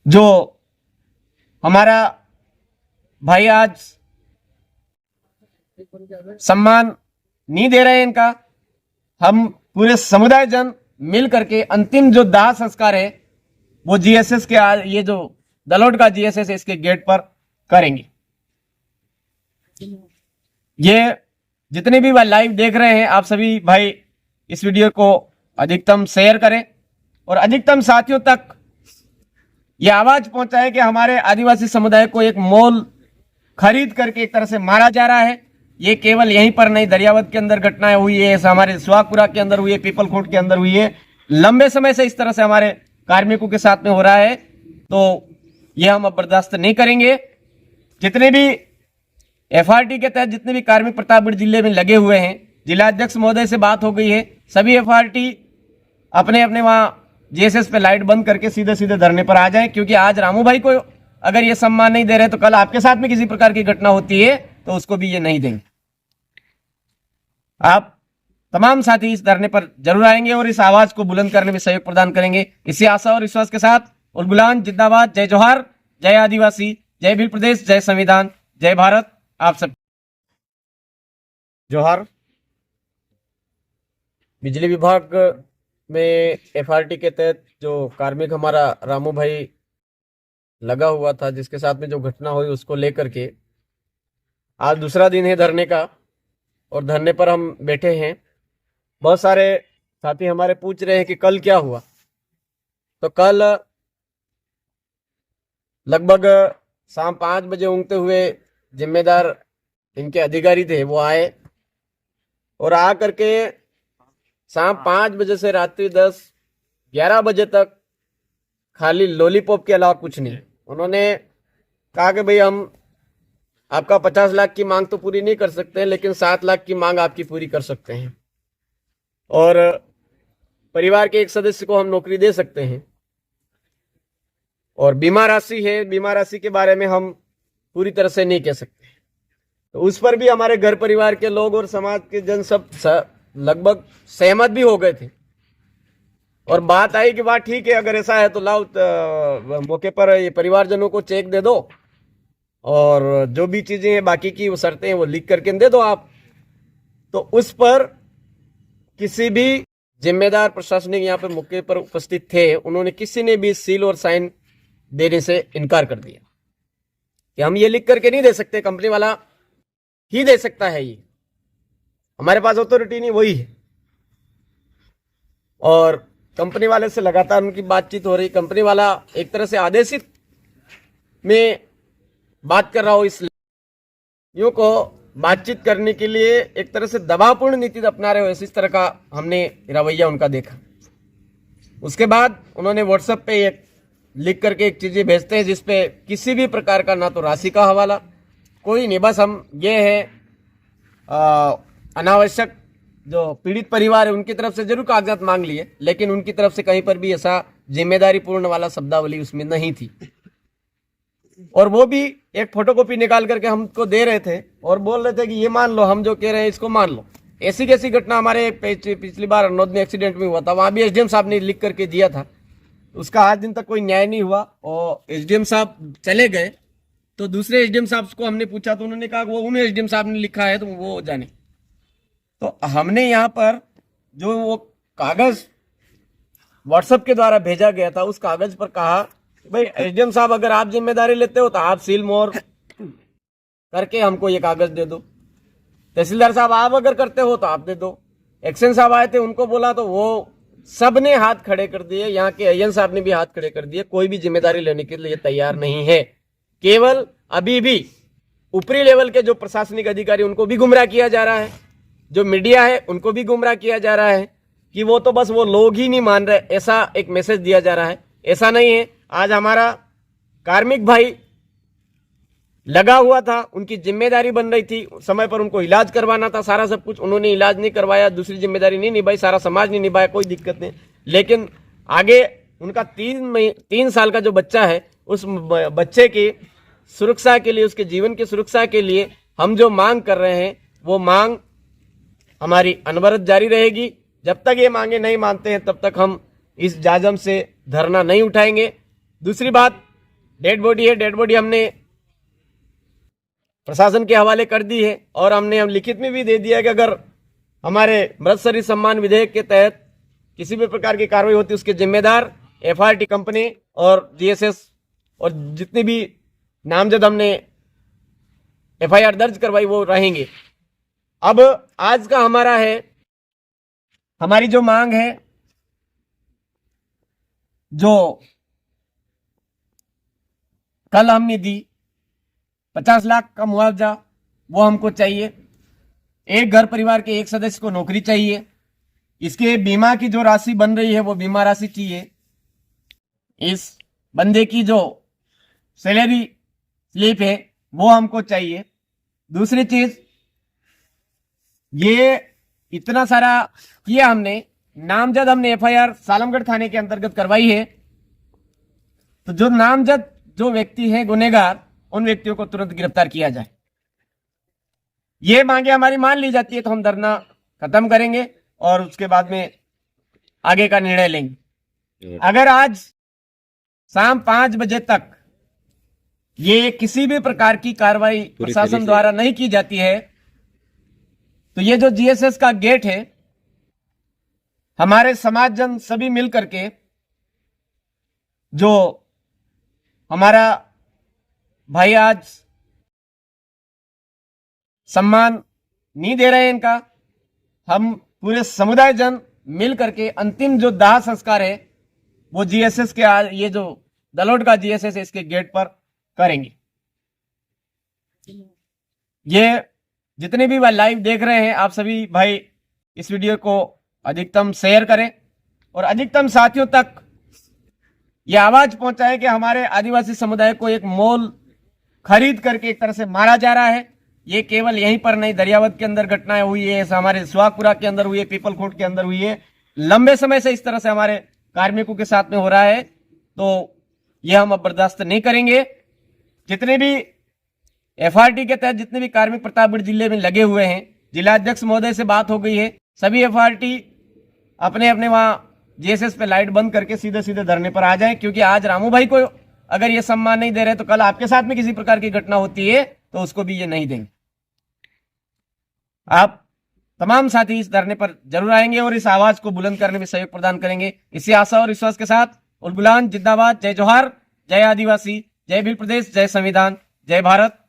जो हमारा भाई आज सम्मान नहीं दे रहे हैं इनका, हम पूरे समुदाय जन मिल करके अंतिम जो दाह संस्कार है वो जीएसएस के ये जो दलोट का जीएसएस है इसके गेट पर करेंगे। ये जितने भी लाइव देख रहे हैं आप सभी भाई इस वीडियो को अधिकतम शेयर करें और अधिकतम साथियों तक ये आवाज पहुंचाए कि हमारे आदिवासी समुदाय को एक मोल खरीद करके एक तरह से मारा जा रहा है। ये केवल यहीं पर नहीं, दरियावत के अंदर घटनाएं हुई है, हमारे सुहागपुरा के अंदर हुई है, पीपलखोट के अंदर हुई है, लंबे समय से इस तरह से हमारे कार्मिकों के साथ में हो रहा है। तो ये हम अब बर्दाश्त नहीं करेंगे। जितने भी एफआरटी के तहत जितने भी कार्मिक प्रतापगढ़ जिले में लगे हुए हैं, जिलाध्यक्ष महोदय से बात हो गई है, सभी एफआरटी अपने अपने वहां जीएसएस पे लाइट बंद करके सीधे सीधे धरने पर आ जाएं, क्योंकि आज रामू भाई को अगर ये सम्मान नहीं दे रहे तो कल आपके साथ में किसी प्रकार की घटना होती है तो उसको भी ये नहीं देंगे। आप तमाम साथी इस धरने पर जरूर आएंगे और इस आवाज को बुलंद करने में सहयोग प्रदान करेंगे। इसी आशा और विश्वास के साथ उलगुलान जिंदाबाद, जय जोहार, जय आदिवासी, जय भील प्रदेश, जय संविधान, जय भारत। आप सब जोहार। बिजली विभाग में एफआरटी के तहत जो कार्मिक हमारा रामू भाई लगा हुआ था, जिसके साथ में जो घटना हुई उसको लेकर के आज दूसरा दिन है धरने का और धरने पर हम बैठे हैं। बहुत सारे साथी हमारे पूछ रहे हैं कि कल क्या हुआ। तो कल लगभग शाम 5 बजे ऊँगते हुए जिम्मेदार इनके अधिकारी थे वो आए और आ करके शाम 5 बजे से रात्रि 10-11 बजे तक खाली लॉलीपॉप के अलावा कुछ नहीं। उन्होंने कहा कि भाई हम आपका 50 लाख की मांग तो पूरी नहीं कर सकते, लेकिन 7 लाख की मांग आपकी पूरी कर सकते हैं और परिवार के एक सदस्य को हम नौकरी दे सकते हैं। और बीमा राशि है, बीमा राशि के बारे में हम पूरी तरह से नहीं कह सकते। तो उस पर भी हमारे घर परिवार के लोग और समाज के जन सब लगभग सहमत भी हो गए थे और बात आई कि बात ठीक है, अगर ऐसा है तो लाओ मौके पर ये परिवारजनों को चेक दे दो और जो भी चीजें हैं बाकी की वो शर्तें हैं वो लिख करके दे दो आप। तो उस पर किसी भी जिम्मेदार प्रशासनिक यहाँ पे मौके पर उपस्थित थे, उन्होंने किसी ने भी सील और साइन देने से इनकार कर दिया कि हम ये लिख करके नहीं दे सकते, कंपनी वाला ही दे सकता है, ये हमारे पास अथॉरिटी नहीं, वही है। और कंपनी वाले से लगातार उनकी बातचीत हो रही। कंपनी वाला एक तरह से आदेशित में बात कर रहा हो, इस यूं को बातचीत करने के लिए एक तरह से दबावपूर्ण नीति अपना रहे हो, इस तरह का हमने रवैया उनका देखा। उसके बाद उन्होंने व्हाट्सएप पे एक लिख करके एक चीजें भेजते हैं जिसपे किसी भी प्रकार का ना तो राशि का हवाला कोई नहीं, बस हम ये है अनावश्यक जो पीड़ित परिवार है उनकी तरफ से जरूर कागजात मांग लिए, लेकिन उनकी तरफ से कहीं पर भी ऐसा जिम्मेदारी पूर्ण वाला शब्दावली उसमें नहीं थी। और वो भी एक फोटोकॉपी निकाल करके हमको दे रहे थे और बोल रहे थे कि ये मान लो, हम जो कह रहे हैं इसको मान लो। ऐसी कैसी घटना हमारे पिछली बार अनोद में एक्सीडेंट में हुआ था, वहां भी एसडीएम साहब ने लिख करके दिया था, उसका आज दिन तक कोई न्याय नहीं हुआ और एसडीएम साहब चले गए। तो दूसरे एसडीएम साहब को हमने पूछा तो उन्होंने कहा वो उन एसडीएम साहब ने लिखा है तो वो जाने। तो हमने यहाँ पर जो वो कागज व्हाट्सएप के द्वारा भेजा गया था उस कागज पर कहा भाई एसडीएम साहब अगर आप जिम्मेदारी लेते हो तो आप सील मोहर करके हमको ये कागज दे दो। तहसीलदार साहब आप अगर करते हो तो आप दे दो। एक्शन साहब आए थे, उनको बोला तो वो सब ने हाथ खड़े कर दिए, यहाँ के अय्यन साहब ने भी हाथ खड़े कर दिए। कोई भी जिम्मेदारी लेने के लिए तैयार नहीं है। केवल अभी भी ऊपरी लेवल के जो प्रशासनिक अधिकारी उनको भी गुमराह किया जा रहा है, जो मीडिया है उनको भी गुमराह किया जा रहा है कि वो तो बस वो लोग ही नहीं मान रहे, ऐसा एक मैसेज दिया जा रहा है। ऐसा नहीं है। आज हमारा कार्मिक भाई लगा हुआ था, उनकी जिम्मेदारी बन रही थी, समय पर उनको इलाज करवाना था, सारा सब कुछ उन्होंने इलाज नहीं करवाया, दूसरी जिम्मेदारी नहीं निभाई, सारा समाज नहीं निभाया, कोई दिक्कत नहीं। लेकिन आगे उनका 3 साल का जो बच्चा है उस बच्चे की सुरक्षा के लिए, उसके जीवन की सुरक्षा के लिए हम जो मांग कर रहे हैं वो मांग हमारी अनवरत जारी रहेगी। जब तक ये मांगे नहीं मानते हैं तब तक हम इस जाजम से धरना नहीं उठाएंगे। दूसरी बात, डेड बॉडी है, डेड बॉडी हमने प्रशासन के हवाले कर दी है और हम लिखित में भी दे दिया है कि अगर हमारे मृत शरीर सम्मान विधेयक के तहत किसी भी प्रकार की कार्रवाई होती है उसके जिम्मेदार एफआरटी कंपनी और जीएसएस और जितने भी नामजद हमने एफआईआर दर्ज करवाई वो रहेंगे। अब आज का हमारी जो मांग है, जो कल हमने दी 50 लाख का मुआवजा, वो हमको चाहिए। एक घर परिवार के एक सदस्य को नौकरी चाहिए। इसके बीमा की जो राशि बन रही है वो बीमा राशि चाहिए। इस बंदे की जो सैलरी स्लिप है वो हमको चाहिए। दूसरी चीज, ये इतना सारा किया हमने, नामजद हमने एफआईआर सालमगढ़ थाने के अंतर्गत करवाई है, तो जो नामजद जो व्यक्ति है गुनहगार, उन व्यक्तियों को तुरंत गिरफ्तार किया जाए। ये मांगे हमारी मान ली जाती है तो हम धरना खत्म करेंगे और उसके बाद में आगे का निर्णय लेंगे। अगर आज शाम 5 बजे तक ये किसी भी प्रकार की कार्रवाई प्रशासन द्वारा नहीं की जाती है तो ये जो जीएसएस का गेट है, हमारे समाज जन सभी मिल करके जो हमारा भाई आज सम्मान नहीं दे रहे हैं इनका, हम पूरे समुदाय जन मिल करके अंतिम जो दाह संस्कार है वो जीएसएस के ये जो दलोड का जीएसएस है इसके गेट पर करेंगे। ये जितने भी लाइव देख रहे हैं आप सभी भाई इस वीडियो को अधिकतम शेयर करें और अधिकतम साथियों तक ये आवाज पहुंचाएं कि हमारे आदिवासी समुदाय को एक मोल खरीद करके एक तरह से मारा जा रहा है। ये केवल यहीं पर नहीं, दरियावत के अंदर घटनाएं हुई है, हमारे सुहागपुरा के अंदर हुई है, पीपलखोट के अंदर हुई है, लंबे समय से इस तरह से हमारे कार्मिकों के साथ में हो रहा है, तो ये हम अब बर्दाश्त नहीं करेंगे। जितने भी एफआरटी के तहत जितने भी कार्मिक प्रतापगढ़ जिले में लगे हुए हैं, जिलाध्यक्ष महोदय से बात हो गई है, सभी एफआरटी अपने अपने वहां जीएसएस पे लाइट बंद करके सीधे सीधे धरने पर आ जाएं, क्योंकि आज रामू भाई को अगर ये सम्मान नहीं दे रहे तो कल आपके साथ में किसी प्रकार की घटना होती है तो उसको भी ये नहीं देंगे। आप तमाम साथी इस धरने पर जरूर आएंगे और इस आवाज को बुलंद करने में सहयोग प्रदान करेंगे। इसी आशा और विश्वास के साथ उलगुलान जिंदाबाद, जय जोहार, जय आदिवासी, जय भील प्रदेश, जय संविधान, जय भारत।